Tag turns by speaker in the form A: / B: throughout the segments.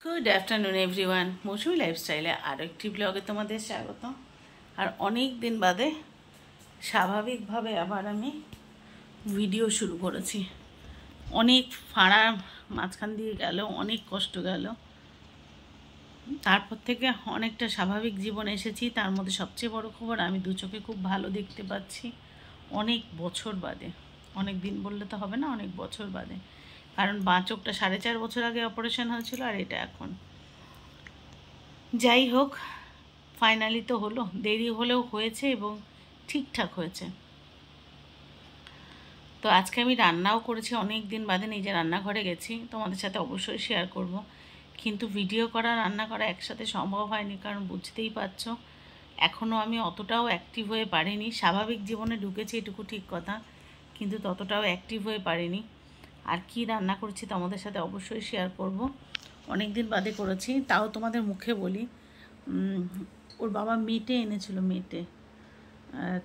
A: Good afternoon everyone, মৌসুমি লাইফস্টাইলে আরও একটি ব্লগে তোমাদের স্বাগত। আর অনেক দিন বাদে স্বাভাবিকভাবে আবার আমি ভিডিও শুরু করেছি। অনেক ফাঁড়া মাঝখান দিয়ে গেল, অনেক কষ্ট গেল, তারপর থেকে অনেকটা স্বাভাবিক জীবন এসেছি। তার মধ্যে সবচেয়ে বড় খবর, আমি দু চোখে খুব ভালো দেখতে পাচ্ছি অনেক বছর বাদে। অনেক দিন বললে তো হবে না, অনেক বছর বাদে। কারণ বাঁ চোখটা 4.5 বছর আগে অপারেশন হয়েছিল, আর এটা এখন। যাই হোক, ফাইনালি তো হলো, দেরি হলেও হয়েছে এবং ঠিকঠাক হয়েছে। তো আজকে আমি রান্নাও করেছি, অনেক দিন বাদে নিজে রান্নাঘরে গেছি, তোমাদের সাথে অবশ্যই শেয়ার করব। কিন্তু ভিডিও করা, রান্না করা একসাথে সম্ভব হয়নি, কারণ বুঝতেই পারছো এখনও আমি অতটাও অ্যাক্টিভ হয়ে পারিনি। স্বাভাবিক জীবনে ঢুকেছি এটুকু ঠিক কথা, কিন্তু ততটাও অ্যাক্টিভ হয়ে পারিনি। আর কি রান্না করেছি তোমাদের সাথে অবশ্যই শেয়ার করব। অনেক দিন বাদে করেছি, তাও তোমাদের মুখে বলি। ওর বাবা মেটে এনেছিল, মেটে।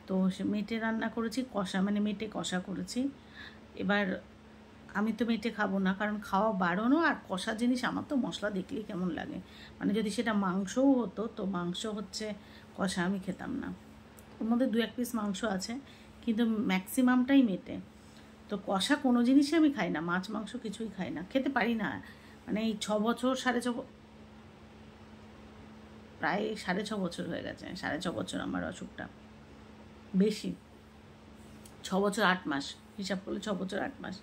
A: তো সে মেটে রান্না করেছি, কষা, মানে মেটে কষা করেছি। এবার আমি তো মেটে খাবো না, কারণ খাওয়া বারণও, আর কষা জিনিস আমার তো মশলা দেখলেই কেমন লাগে। মানে যদি সেটা মাংসও হতো, তো মাংস হচ্ছে কষা আমি খেতাম না। ওর মধ্যে 2-1 পিস মাংস আছে, কিন্তু ম্যাক্সিমামটাই মেটে। তো কষা কোনো জিনিসই আমি খাই না, মাছ মাংস কিছুই খাই না, খেতে পারি না। মানে এই 6 বছর, প্রায় 6.5 বছর হয়ে গেছে। 6.5 বছর আমার অসুখটা, বেশি, 6 বছর 8 মাস, হিসাব করলে 6 বছর 8 মাস।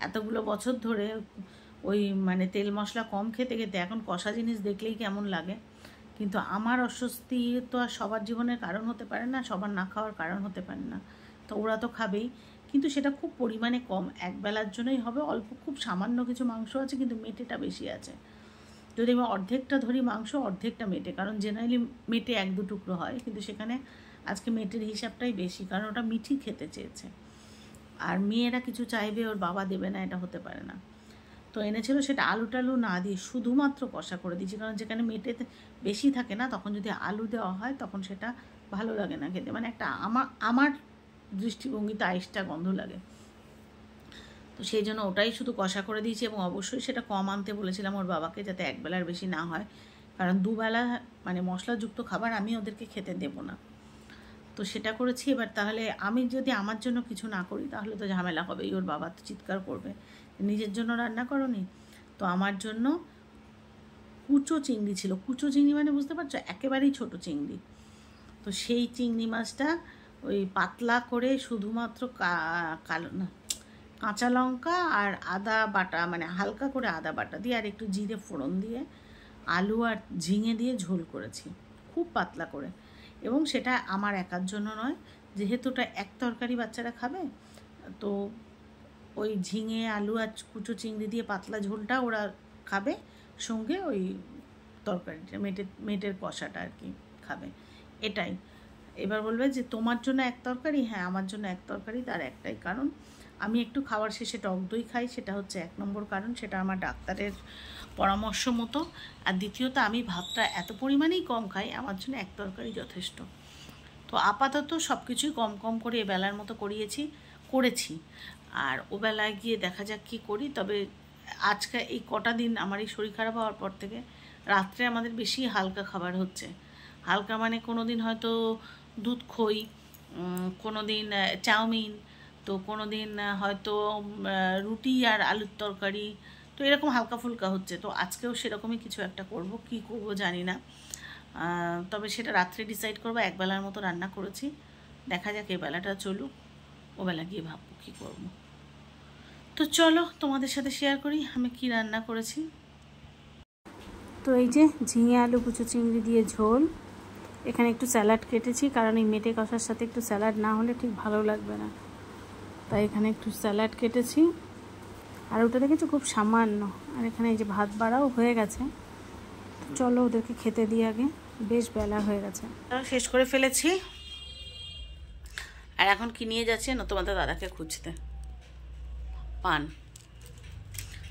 A: এতগুলো বছর ধরে ওই মানে তেল মশলা কম খেতে খেতে এখন কষা জিনিস দেখলেই কেমন লাগে। কিন্তু আমার অস্বস্তি তো আর সবার জীবনের কারণ হতে পারে না, সবার না খাওয়ার কারণ হতে পারে না। তো ওরা তো খাবেই, কিন্তু সেটা খুব পরিমাণে কম, একবেলার জন্যই হবে। অল্প, খুব সামান্য কিছু মাংস আছে, কিন্তু মেটেটা বেশি আছে। যদি আমি অর্ধেকটা ধরি মাংস, অর্ধেকটা মেটে, কারণ জেনারেলি মেটে 1-2 টুকরো হয়, কিন্তু সেখানে আজকে মেটের হিসাবটাই বেশি, কারণ ওটা মিঠি খেতে চেয়েছে। আর মেয়েরা কিছু চাইবে, ওর বাবা দেবে না, এটা হতে পারে না। তো এনেছিল, সেটা আলু টালু না দিয়ে শুধুমাত্র কষা করে দিয়েছি, কারণ যেখানে মেটেতে বেশি থাকে না, তখন যদি আলু দেওয়া হয় তখন সেটা ভালো লাগে না খেতে। মানে একটা আমার দৃষ্টিভঙ্গিতে আইসটা গন্ধ লাগে। তো সেই জন্য ওটাই শুধু কষা করে দিয়েছি, এবং অবশ্যই সেটা কম আনতে বলেছিলাম ওর বাবাকে, যাতে একবেলার বেশি না হয়, কারণ দুবেলা মানে মশলাযুক্ত খাবার আমি ওদেরকে খেতে দেব না। তো সেটা করেছি। এবার তাহলে আমি যদি আমার জন্য কিছু না করি, তাহলে তো ঝামেলা হবে, ওর বাবা তো চিৎকার করবে, নিজের জন্য রান্না করোনি। তো আমার জন্য কুচো চিংড়ি ছিল, কুচো চিংড়ি মানে বুঝতে পারছো, একেবারেই ছোট চিংড়ি। তো সেই চিংড়ি মাছটা ওই পাতলা করে শুধুমাত্র কালো না, কাঁচা লঙ্কা আর আদা বাটা, মানে হালকা করে আদা বাটা দিয়ে আর একটু জিরে ফোড়ন দিয়ে আলু আর ঝিঙে দিয়ে ঝোল করেছি, খুব পাতলা করে। এবং সেটা আমার একার জন্য নয়, যেহেতু ওটা এক তরকারি বাচ্চারা খাবে, তো ওই ঝিঙে আলু আর কুচো চিংড়ি দিয়ে পাতলা ঝোলটা ওরা খাবে, সঙ্গে ওই তরকারিটা, মেটের কষাটা আর কি খাবে, এটাই। এবার বলবে যে তোমার জন্য এক তরকারি, হ্যাঁ আমার জন্য এক তরকারি, তার একটাই কারণ, আমি একটু খাওয়ার শেষে টক দই খাই, সেটা হচ্ছে 1 নম্বর কারণ, সেটা আমার ডাক্তারের পরামর্শ মতো। আর দ্বিতীয়ত আমি ভাতটা এত পরিমাণেই কম খাই, আমার জন্য এক তরকারি যথেষ্ট। তো আপাতত সব কিছুই কম কম করে এবেলার মতো করেছি। আর ওবেলায় গিয়ে দেখা যাক কী করি। তবে আজকে এই কটা দিন আমার এই শরীর খারাপ হওয়ার পর থেকে রাত্রে আমাদের বেশি হালকা খাবার হচ্ছে। হালকা মানে কোনো দিন হয়তো দুধ খই, কোনো দিন চাউমিন, তো কোনো দিন হয়তো রুটি আর আলুর তরকারি, তো এরকম হালকা ফুলকা হচ্ছে। তো আজকেও সেরকমই কিছু একটা করব, কি করব জানি না, তবে সেটা রাত্রে ডিসাইড করবো। একবেলার মতো রান্না করেছি, দেখা যাক এবেলাটা চলুক, ওবেলা গিয়ে ভাববো কী করবো। তো চলো তোমাদের সাথে শেয়ার করি আমি কি রান্না করেছি। তো এই যে ঝিঙে আলু কুচো চিংড়ি দিয়ে ঝোল, এখানে একটু স্যালাড কেটেছি, কারণ এই মেটে কষার সাথে একটু স্যালাড না হলে ঠিক ভালো লাগবে না, তাই এখানে একটু স্যালাড কেটেছি। আর ওটা দেখেছো খুব সামান্য। আর এখানে এই যে ভাত বাড়াও হয়ে গেছে, চলো ওদেরকে খেতে দিয়ে আগে, বেশ বেলা হয়ে গেছে। শেষ করে ফেলেছি, আর এখন কি নিয়ে যাচ্ছে না তোমাদের দাদাকে খুঁজতে।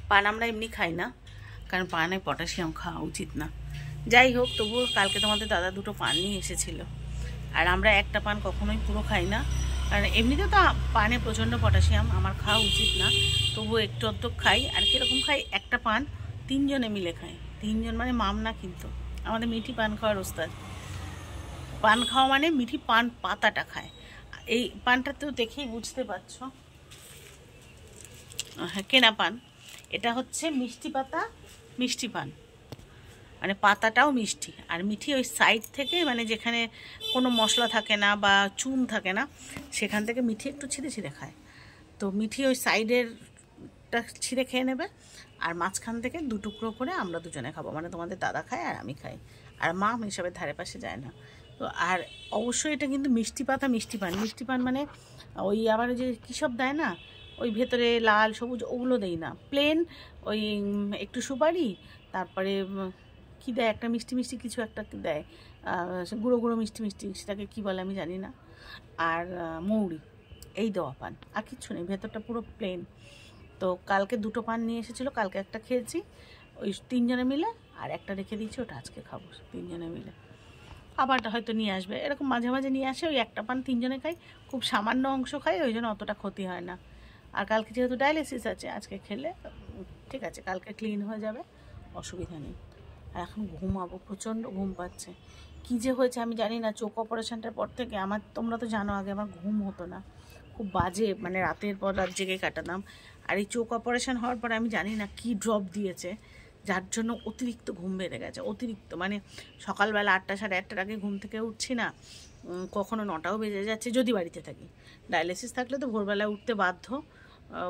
A: পান আমরা এমনি খাই না, কারণ পানে পটাশিয়াম খাওয়া উচিত না। যাই হোক, তবুও কালকে তোমাদের দাদা 2টো পান নিয়ে এসেছিলো, আর আমরা একটা পান কখনোই পুরো খাই না, কারণ এমনিতে তো পানে প্রচণ্ড পটাশিয়াম, আমার খাওয়া উচিত না, তবুও একটু অর্ধেক খাই। আর কীরকম খাই, একটা পান 3 জনে মিলে খাই, তিনজন মানে মাম না, কিন্তু আমাদের মিঠি পান খাওয়ার ওস্তাদ। পান খাওয়া মানে মিঠি পান পাতাটা খায়। এই পানটা তো দেখেই বুঝতে পারছো, হ্যাঁ কেনা পান। এটা হচ্ছে মিষ্টি পাতা, মিষ্টি পান, মানে পাতাটাও মিষ্টি। আর মিঠি ওই সাইড থেকে, মানে যেখানে কোনো মশলা থাকে না বা চুন থাকে না, সেখান থেকে মিঠি একটু ছিঁড়ে ছিঁড়ে খায়। তো মিঠি ওই সাইডেরটা ছিঁড়ে খেয়ে নেবে, আর মাঝখান থেকে 2 টুকরো করে আমরা দুজনে খাবো, মানে তোমাদের দাদা খায় আর আমি খাই, আর মা হিসাবে ধারে পাশে যায় না। তো আর অবশ্যই এটা কিন্তু মিষ্টি পাতা মিষ্টি পান। মিষ্টি পান মানে ওই আবার যে কী সব দেয় না, ওই ভেতরে লাল সবুজ ওগুলো দেই না, প্লেন ওই একটু সুপারি, তারপরে কী দেয় একটা মিষ্টি মিষ্টি কিছু একটা দেয়, গুঁড়ো গুঁড়ো মিষ্টি মিষ্টি, সেটাকে কী বলে আমি জানি না, আর মৌরি, এই দেওয়া পান, আর কিচ্ছু নেই, ভেতরটা পুরো প্লেন। তো কালকে 2টো পান নিয়ে এসেছিলো, কালকে একটা খেয়েছি ওই 3 জনে মিলে, আর একটা রেখে দিয়েছি, ওটা আজকে খাবো 3 জনে মিলে। আবারটা হয়তো নিয়ে আসবে, এরকম মাঝে মাঝে নিয়ে আসে, ওই একটা পান 3 জনে খাই, খুব সামান্য অংশ খাই, ওই জন্য অতটা ক্ষতি হয় না। আর কালকে যেহেতু ডায়ালিসিস আছে, আজকে খেলে ঠিক আছে, কালকে ক্লিন হয়ে যাবে, অসুবিধা নেই। আর এখন ঘুমাবো, প্রচণ্ড ঘুম পাচ্ছে। কী যে হয়েছে আমি জানি না, চোখ অপারেশনটার পর থেকে আমার, তোমরা তো জানো আগে আমার ঘুম হতো না, খুব বাজে, মানে রাতের পর রাত জেগে কাটাতাম। আর এই চোখ অপারেশন হওয়ার পর আমি জানি না কী ড্রপ দিয়েছে, যার জন্য অতিরিক্ত ঘুম বেড়ে গেছে, অতিরিক্ত, মানে সকালবেলা 8টা সাড়ে 8টার আগে ঘুম থেকে উঠছি না, কখনো 9টাও বেজে যাচ্ছে যদি বাড়িতে থাকি। ডায়ালিসিস থাকলে তো ভোরবেলায় উঠতে বাধ্য,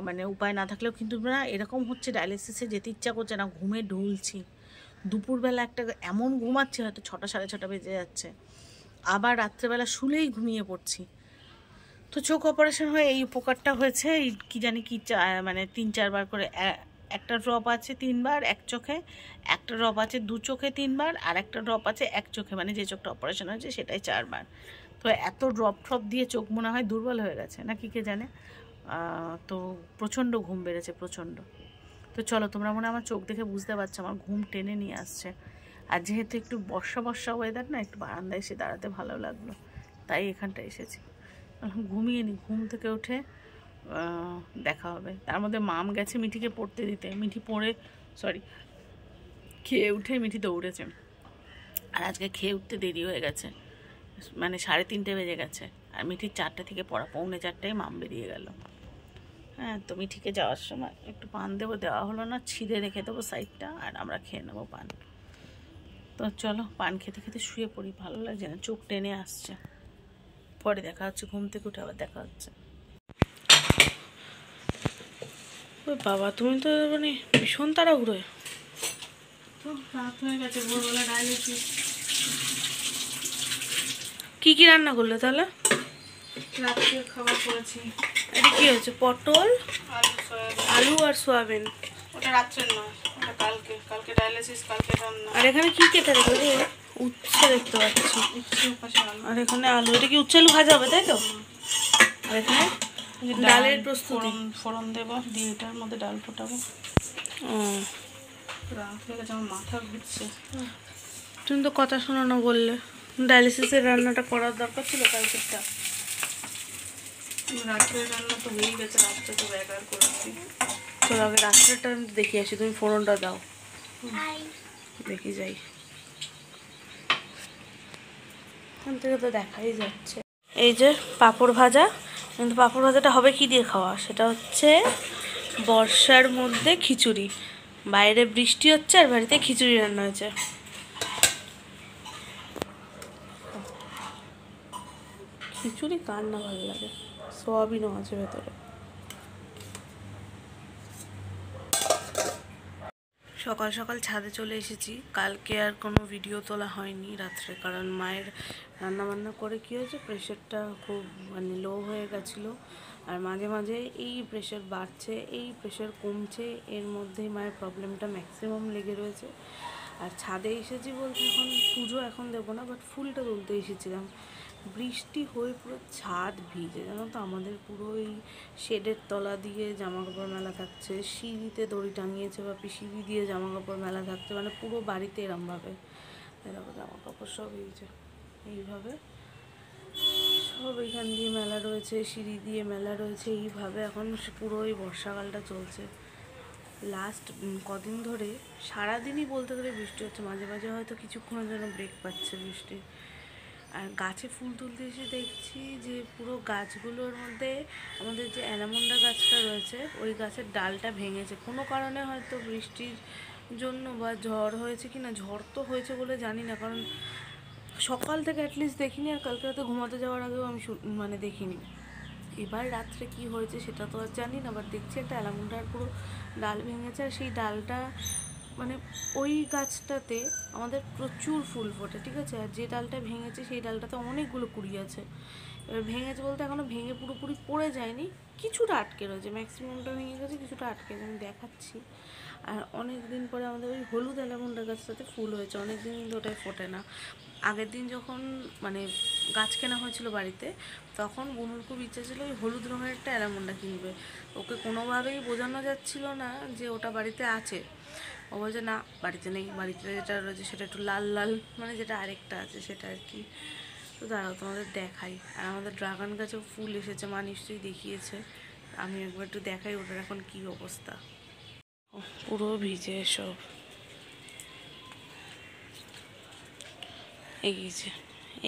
A: মানে উপায় না থাকলেও, কিন্তু না এরকম হচ্ছে ডায়ালিসিসে যেতে ইচ্ছা করছে না, ঘুমে ঢুলছি। দুপুরবেলা একটা এমন ঘুমাচ্ছে, হয়তো 6টা সাড়ে 6টা বেজে যাচ্ছে, আবার রাত্রেবেলা শুলেই ঘুমিয়ে পড়ছি। তো চোখ অপারেশন হয়ে এই উপকারটা হয়েছে, এই কী জানি কি মানে 3-4 বার করে, একটা ড্রপ আছে 3 বার এক চোখে, একটা ড্রপ আছে 2 চোখে 3 বার, আর একটা ড্রপ আছে 1 চোখে, মানে যে চোখটা অপারেশন হয়েছে সেটাই 4 বার। তো এত ড্রপ দিয়ে চোখ মনে হয় দুর্বল হয়ে গেছে না, কি কে জানে। তো প্রচণ্ড ঘুম বেড়েছে, প্রচণ্ড। তো চলো, তোমরা মনে হয় আমার চোখ দেখে বুঝতে পারছো আমার ঘুম টেনে নিয়ে আসছে। আর যেহেতু একটু বর্ষা বর্ষা ওয়েদার না, একটু বারান্দায় এসে দাঁড়াতে ভালো লাগলো, তাই এখানটা এসেছি। ঘুমিয়ে নি, ঘুম থেকে উঠে দেখা হবে। তার মধ্যে মাম গেছে মিঠিকে পড়তে দিতে, মিঠি পড়ে খেয়ে উঠে মিঠি দৌড়েছে। আর আজকে খেয়ে উঠতে দেরি হয়ে গেছে, মানে 3:30 বেজে গেছে, আর মিঠির 4টে থেকে পড়া, 4:45 মাম বেরিয়ে গেল। হ্যাঁ, তো মিঠিকে যাওয়ার সময় একটু পান দেবো, দেওয়া হলো না, ছিঁড়ে রেখে দেবো সাইডটা, আর আমরা খেয়ে নেবো পান। তো চলো, পান খেতে খেতে শুয়ে পড়ি, ভালো লাগছে না, চোখ টেনে আসছে। পরে দেখা হচ্ছে, ঘুম থেকে উঠে আবার দেখা হচ্ছে। ওই বাবা, তুমি তো মানে ভীষণ তাড়াহুড়োয়। তো রাত হয়ে গেছে, ভোরবেলা ডায়ালিসিস। কি কি রান্না করলে তাহলে? রাত্রে খাবার করেছি। এটা কি হচ্ছে? পটল, আলু আর সয়াবিন। ওটা রাত্রে নয়, ওটা কালকে ডায়ালিসিস, কালকে রান্না। আর এখানে কি কেটে রেখেছে? উচ্ছে দেখতে পাচ্ছি, উচ্ছে পাশে আলু, আর এখানে আলু। এটা কি উচ্ছে আলু ভাজা হবে, তাই তো? আর এখানে ডালের প্রস্তুতি, ফোড়ন দেবো, দিয়ে এটার মধ্যে ডাল ফোটাবো। রাত হয়ে গেছে, আমার মাথা ঘুরছে। তুমি তো কথা শোনো না বললে, ডায়ালিসিসের রান্নাটা করার দরকার ছিল কালকেরটা। রাত্রের রান্না তো হয়েই গেছে, রাত্রে তো ব্যাগার করেছি। চলো আগে রাত্রেটা দেখি আসি, তুমি ফোড়নটা দাও, দেখি যাই। এখান থেকে তো দেখাই যাচ্ছে। এই যে পাঁপড় ভাজা, কিন্তু পাঁপড় ভাজাটা হবে কি দিয়ে খাওয়া, সেটা হচ্ছে বর্ষার মধ্যে খিচুড়ি। বাইরে বৃষ্টি হচ্ছে আর বাড়িতে খিচুড়ি রান্না হয়েছে। খিচুড়ি কার না ভালো লাগে, সোয়াবিনও আছে ভেতরে। সকাল সকাল ছাদে চলে এসেছি। কালকে আর কোনো ভিডিও তোলা হয়নি রাত্রে, কারণ মায়ের রান্নাবান্না করে কী হয়েছে, প্রেশারটা খুব মানে লো হয়ে গেছিলো, আর মাঝে মাঝে এই প্রেশার বাড়ছে, এই প্রেশার কমছে, এর মধ্যেই মায়ের প্রবলেমটা ম্যাক্সিমাম লেগে রয়েছে। আর ছাদে এসেছি বলতে, এখন পুজো এখন দেবো না, বাট ফুলটা তুলতে এসেছিলাম। বৃষ্টি হয়ে পুরো ছাদ ভিজে, জানো তো, আমাদের পুরো এই শেডের তলা দিয়ে জামা কাপড় মেলা থাকছে, সিঁড়িতে দড়ি টাঙিয়েছে বা সিঁড়ি দিয়ে জামা কাপড় মেলা থাকছে, মানে পুরো বাড়িতে এরমভাবে এরকম জামা কাপড় সব এইভাবে সব এইখান দিয়ে মেলা রয়েছে, সিঁড়ি দিয়ে মেলা রয়েছে, এইভাবে এখন পুরো এই বর্ষাকালটা চলছে।
B: লাস্ট কদিন ধরে সারাদিনই বলতে গেলে বৃষ্টি হচ্ছে, মাঝে মাঝে হয়তো কিছুক্ষণের জন্য ব্রেক পাচ্ছে বৃষ্টি। আর গাছে ফুল তুলতে এসে দেখছি যে পুরো গাছগুলোর মধ্যে আমাদের যে অ্যালামন্ডা গাছটা রয়েছে ওই গাছের ডালটা ভেঙেছে কোনো কারণে, হয়তো বৃষ্টির জন্য বা ঝড় হয়েছে কি না, ঝড় তো হয়েছে বলে জানি না, কারণ সকাল থেকে অ্যাটলিস্ট দেখিনি, আর কালকে রাতে ঘুমাতে যাওয়ার আগেও আমি মানে দেখিনি। এবার রাত্রে কি হয়েছে সেটা তো আর জানি না, বাট দেখছি একটা অ্যালামন্ডার পুরো ডাল ভেঙেছে। আর সেই ডালটা মানে ওই গাছটাতে আমাদের প্রচুর ফুল ফোটে, ঠিক আছে, আর যে ডালটা ভেঙেছে সেই ডালটাতে অনেকগুলো কুড়ি আছে। এবার ভেঙেছে বলতে এখনও ভেঙে পুরোপুরি পড়ে যায়নি, কিছুটা আটকে রয়েছে, ম্যাক্সিমামটা ভেঙে গেছে, কিছুটা আটকে গেছে, আমি দেখাচ্ছি। আর অনেক দিন পরে আমাদের ওই হলুদ অ্যালামন্ডা গাছটাতে ফুল হয়েছে, অনেক দিন ওটাই ফোটে না। আগের দিন যখন মানে গাছ কেনা হয়েছিল বাড়িতে, তখন বুনুর খুব ইচ্ছা ছিল ওই হলুদ রঙের একটা অ্যালামন্ডা কিনবে। ওকে কোনোভাবেই বোঝানো যাচ্ছিল না যে ওটা বাড়িতে আছে। ও বলছে না বাড়িতে নেই, বাড়িতে যেটা রয়েছে সেটা একটু লাল লাল, মানে যেটা আরেকটা আছে সেটা আর কি। তো দাঁড়াও তোমাদের দেখাই। আর আমাদের ড্রাগন গাছেও ফুল এসেছে, মা নিশ্চয়ই দেখিয়েছে, আমি একবার একটু দেখাই ওটার এখন কী অবস্থা। পুরো ভিজে সব।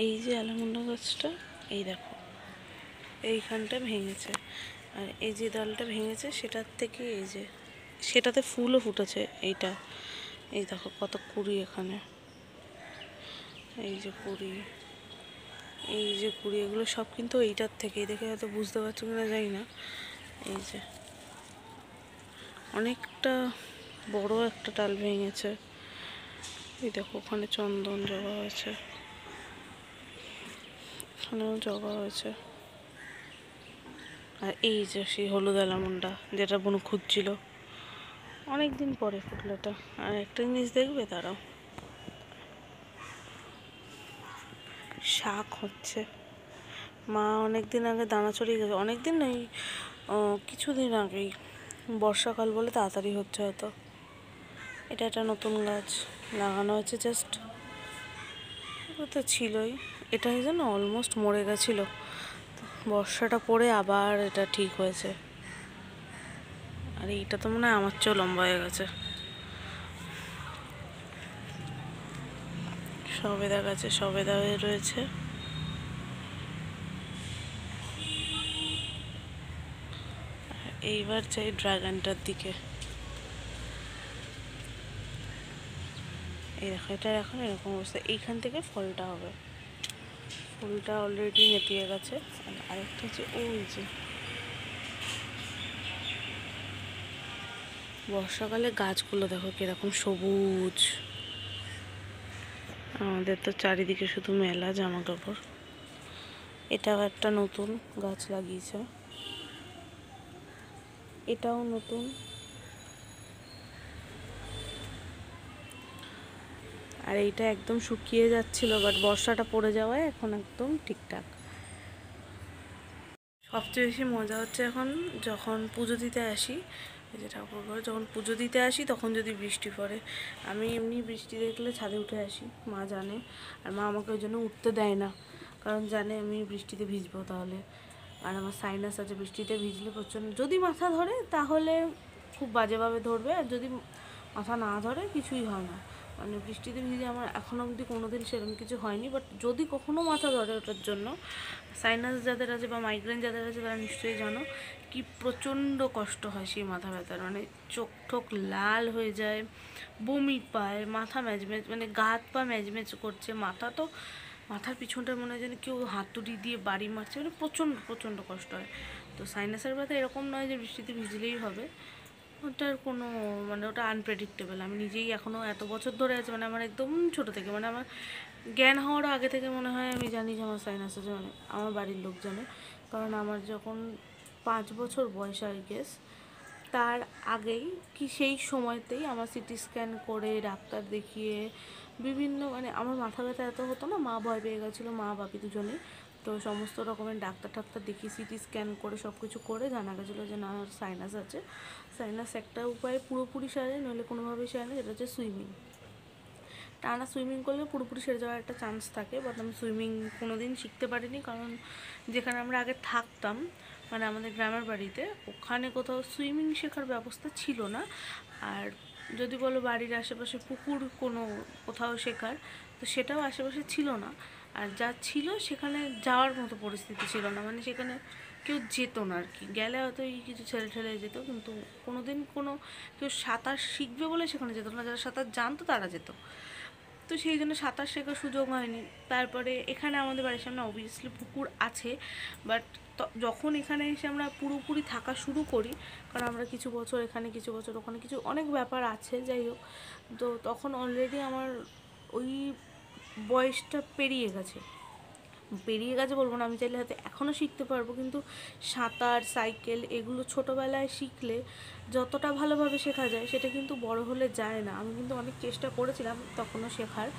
B: এই যে অ্যালামন্ডা গাছটা, এই দেখো এইখানটা ভেঙেছে, আর এই যে ডালটা ভেঙেছে সেটার থেকে এই যে সেটাতে ফুলও ফুটেছে। এইটা এই দেখো কত কুড়ি এখানে, এই যে কুড়ি, এই যে কুড়ি, এগুলো সব কিন্তু এইটার থেকেই, দেখে হয়তো বুঝতে পারছো কিনা জানি না। এই যে অনেকটা বড় একটা ডাল ভেঙেছে। এই দেখো ওখানে চন্দন জবা হয়েছে, এখানেও জবা হয়েছে। আর এই যে সেই হলুদ অ্যালামন্ডা যেটা বুনু খুঁজছিল, অনেক দিন পরে ফুটলো এটা। আর একটা জিনিস দেখবে, তারাও শাক হচ্ছে। মা অনেক দিন আগে দানা ছড়িয়ে গেছে, অনেক দিন নেই, কিছুদিন আগেই, বর্ষাকাল বলে তাড়াতাড়ি হচ্ছে হয়তো। এটা একটা নতুন গাছ লাগানো হয়েছে জাস্ট, ও তো ছিলই। এটা যেন অলমোস্ট মরে গেছিলো, বর্ষাটা পড়ে আবার এটা ঠিক হয়েছে। আর এইটা তো মনে হয় আমার চেয়েও লম্বা হয়ে গেছে। সবেদা গাছে সবেদা হয়ে রয়েছে। এইবার চাই ড্রাগনটার দিকে। এই দেখো এটা এখন এরকম অবস্থা, এইখান থেকে ফলটা হবে, ফুলটা অলরেডি নেতিয়ে গেছে। আর আরেকটা হচ্ছে ওই যে বর্ষাকালে গাছগুলো দেখো কিরকম সবুজ। আমাদের তো চারিদিকে শুধু মেলা জামা কাপড়। এটাও একটা নতুন গাছ লাগিয়েছে, এটাও নতুন। আর এইটা একদম শুকিয়ে যাচ্ছিল, বাট বর্ষাটা পড়ে যাওয়ায় এখন একদম ঠিকঠাক। সবচেয়ে বেশি মজা হচ্ছে এখন যখন পুজো দিতে আসি, এই যে ঠাকুর ঘরে যখন পুজো দিতে আসি তখন যদি বৃষ্টি পড়ে। আমি এমনি বৃষ্টি দেখলে ছাদে উঠে আসি, মা জানে। আর মা আমাকে ওই জন্য উঠতে দেয় না, কারণ জানে আমি বৃষ্টিতে ভিজবো তাহলে। আর আমার সাইনাস আছে, বৃষ্টিতে ভিজলে প্রচণ্ড, যদি মাথা ধরে তাহলে খুব বাজেভাবে ধরবে, আর যদি মাথা না ধরে কিছুই হয় না। মানে বৃষ্টিতে ভিজে আমার এখনও অবধি কোনো দিন সেরকম কিছু হয়নি, বাট যদি কখনও মাথা ধরে ওটার জন্য, সাইনাস যাদের আছে বা মাইগ্রেন যাদের আছে তারা নিশ্চয়ই জানো কি প্রচণ্ড কষ্ট হয় সেই মাথা ব্যথার। মানে চোখ ঠোক লাল হয়ে যায়, বমি পায়, মাথা ম্যাজম্যাজ, মানে গা হাত পা ম্যাজম্যাজ করছে, মাথা তো মাথার পিছনটা মনে হয় যেন কেউ হাতুড়ি দিয়ে বাড়ি মারছে, মানে প্রচণ্ড প্রচণ্ড কষ্ট হয়। তো সাইনাসের ব্যথা এরকম নয় যে বৃষ্টিতে ভিজলেই হবে, ওটার কোনো মানে ওটা আনপ্রেডিক্টেবল। আমি নিজেই এখনও এত বছর ধরে আছে, মানে আমার একদম ছোটো থেকে, মানে আমার জ্ঞান হওয়ারও আগে থেকে মনে হয় আমি জানি যে আমার সাইনাস আছে, মানে আমার বাড়ির লোক জানে। কারণ আমার যখন 5 বছর বয়স আই গেস, তার আগেই কি সেই সময়তেই আমার সিটি স্ক্যান করে ডাক্তার দেখিয়ে বিভিন্ন, মানে আমার মাথা ব্যথা এত হতো না, মা ভয় পেয়ে গেছিলো, মা বাপি দুজনেই। তো সমস্ত রকমের ডাক্তার টাক্তার দেখিয়ে সিটি স্ক্যান করে সব কিছু করে জানা গেছিলো যে না সাইনাস আছে। সাইনাস একটা উপায়ে পুরোপুরি সারে, নইলে কোনোভাবেই সারে না, যেটা হচ্ছে সুইমিং। টানা সুইমিং করলে পুরোপুরি সেরে যাওয়ার একটা চান্স থাকে, বাট আমি সুইমিং কোনো দিন শিখতে পারিনি, কারণ যেখানে আমরা আগে থাকতাম মানে আমাদের গ্রামের বাড়িতে, ওখানে কোথাও সুইমিং শেখার ব্যবস্থা ছিল না। আর যদি বলো বাড়ির আশেপাশে পুকুর কোনো কোথাও শেখার, তো সেটাও আশেপাশে ছিল না। আর যা ছিল সেখানে যাওয়ার মতো পরিস্থিতি ছিল না, মানে সেখানে কেউ যেত না আর কি। গেলে হয়তো এই কিছু ছেলে ঠেলে যেত, কিন্তু কোনোদিন কোনো কেউ সাঁতার শিখবে বলে সেখানে যেত না। যারা সাঁতার জানতো তারা যেত। তো সেই জন্য সাঁতার শেখার সুযোগ হয়নি। তারপরে এখানে আমাদের বাড়ির সামনে অবভিয়াসলি পুকুর আছে, বাট যখন এখানে এসে আমরা পুরোপুরি থাকা শুরু করি, কারণ আমরা কিছু বছর এখানে, কিছু বছর ওখানে, কিছু অনেক ব্যাপার আছে, যাই হোক, তো তখন অলরেডি আমার ওই বয়সটা পেরিয়ে গেছে বলবো না, আমি চাইলে হয়তো এখনও শিখতে পারবো, কিন্তু সাঁতার, সাইকেল এগুলো ছোটোবেলায় শিখলে যতটা ভালোভাবে শেখা যায় সেটা কিন্তু বড় হলে যায় না। আমি কিন্তু অনেক চেষ্টা করেছিলাম তখনও শেখার,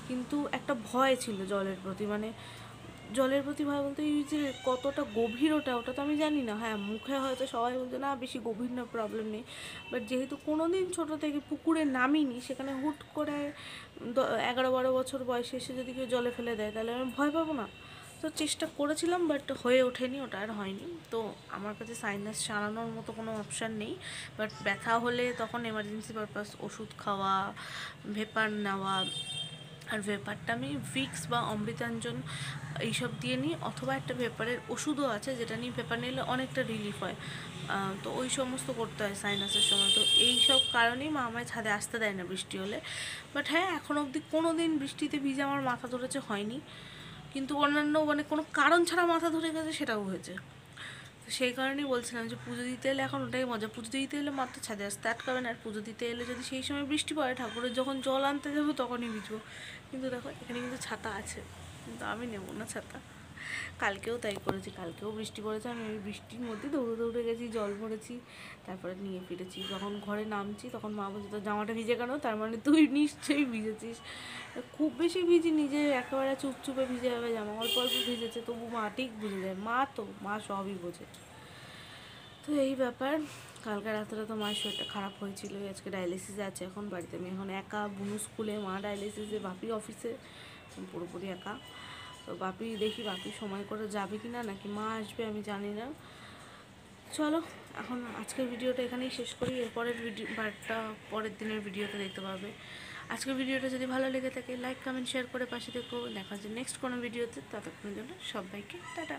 B: কিন্তু একটা ভয় ছিল জলের প্রতি। মানে জলের প্রতি ভয় বলতে এই যে কতটা গভীর ওটা তো আমি জানি না। হ্যাঁ, মুখে হয়তো সবাই বলছে না বেশি গভীর না, প্রবলেম নেই, বাট যেহেতু কোনো দিন ছোটো থেকে পুকুরে নামিনি, সেখানে হুট করে 11-12 বছর বয়সে এসে যদি কেউ জলে ফেলে দেয় তাহলে আমি ভয় পাবো না? তো চেষ্টা করেছিলাম, বাট হয়ে ওঠেনি, ওটা আর হয়নি। তো আমার কাছে সাইনাস সারানোর মতো কোনো অপশান নেই, বাট ব্যথা হলে তখন এমার্জেন্সি পারপাস ওষুধ খাওয়া, ভেপার নেওয়া। আর ভেপারটা আমি ভিক্স বা অমৃতাঞ্জন এইসব দিয়ে নিই, অথবা একটা ভেপারের ওষুধও আছে যেটা নিয়ে ভেপার নিলে অনেকটা রিলিফ হয়। তো ওই সমস্ত করতে হয় সাইনাসের সময়। তো এই সব কারণেই মা আমায় ছাদে আসতে দেয় না বৃষ্টি হলে। বাট হ্যাঁ, এখন অবধি কোনো দিন বৃষ্টিতে ভিজে আমার মাথা ধরেছে হয়নি, কিন্তু অন্যান্য মানে কোনো কারণ ছাড়া মাথা ধরে গেছে সেটাও হয়েছে। তো সেই কারণেই বলছিলাম যে পুজো দিতে এলে এখন ওটাই মজা। পুজো দিতে এলে মাত্র ছাদে আসতে আটকাবে না। আর পুজো দিতে এলে যদি সেই সময় বৃষ্টি পড়ে, ঠাকুরের যখন জল আনতে যাবো তখনই ভিজবো। কিন্তু দেখো এখানে কিন্তু ছাতা আছে, কিন্তু আমি নেবো না ছাতা। কালকেও তাই করেছি, কালকেও বৃষ্টি পড়েছে, আমি ওই বৃষ্টির মধ্যে দৌড়ে গেছি, জল ভরেছি, তারপরে নিয়ে ফিরেছি। যখন ঘরে নামছি তখন মা বলছে তোর জামাটা ভিজে কেন? তার মানে তুই নিশ্চয়ই ভিজেছিস। খুব বেশি ভিজিনি যে একেবারে চুপচুপে ভিজে যাবে জামা, অল্প অল্প ভিজেছে, তবু মা ঠিক বুঝে যায়। মা সবই বোঝে। তো এই ব্যাপার। কালকে রাত্রে তো মায়ের শরীরটা খারাপ হয়েছিল, আজকে ডায়ালিসিসে আছে এখন বাড়িতে। আমি এখন একা, বুনু স্কুলে, মা ডায়ালিসিসে, বাপি অফিসে, পুরোপুরি একা। তো বাপি দেখি বাপি সময় করে যাবে কি না, নাকি মা আসবে আমি জানি না। চলো এখন আজকের ভিডিওটা এখানেই শেষ করি। এরপরের পার্টটা পরের দিনের ভিডিওতে দেখতে পাবে। আজকের ভিডিওটা যদি ভালো লেগে থাকে লাইক, কমেন্ট, শেয়ার করে পাশে দেখো। দেখা হচ্ছে নেক্সট কোনো ভিডিওতে। ততক্ষণের জন্য সবাইকে টাটা।